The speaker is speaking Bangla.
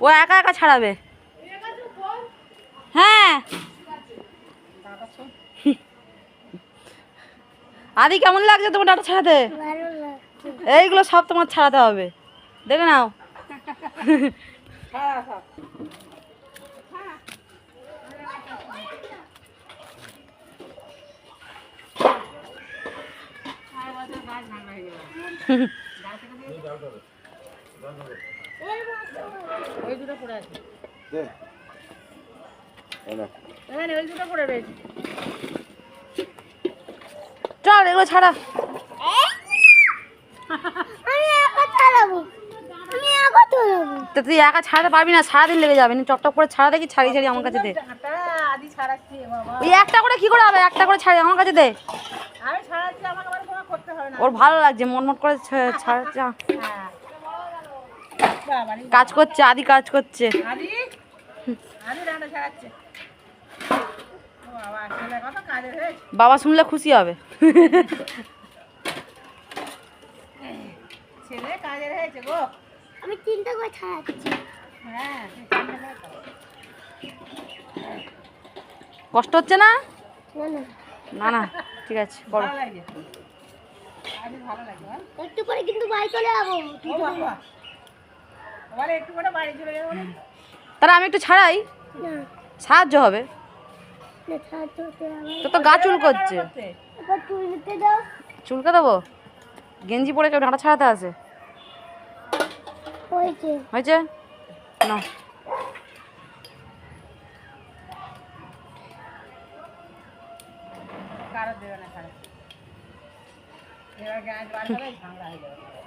ও একা একা ছাড়াবে। হ্যাঁ আদি কেমন লাগছে তোমার ডাটা ছাড়াতে? এইগুলো সব তোমার ছাড়াতে হবে, দেখে নাও। চল এগুলো ছাড়া। তুই একা ছাড়াতে পারবি না, সারাদিন লেগে যাবে। চকটক করে ছাড়া দেখি, ছাড়িয়ে ছাড়িয়ে আমার কাছে দে। ওই একটা করে কি করে হবে, একটা করে ছাড়িয়ে আমার কাছে দে। ওর ভালো লাগছে, মনমট করে ছাড়াচ্ছে। কাজ করছে, আদি কাজ করছে। বাবা শুনলে খুশি হবে। ছেলে কাজের হয়েছে গো। আমি 3টা করে ছাড়াচ্ছি। হ্যাঁ কষ্ট হচ্ছে না? না না ঠিক আছে করো। একটু পরে কিন্তু বাড়ি চলে যাবো। একটু করে বাড়ি চলে যাবো। তাহলে আমি একটু ছাড়াই, সাহায্য হবে। তো তো গা চুল করছে। চুলকে দেবো? গেঞ্জি পরে কেউ ডাঁটা ছাড়াতে আসে? হয়েছে না? কারো দেবে না, এবার গ্যাস বার করে ঝামেলা হয়ে যাবে।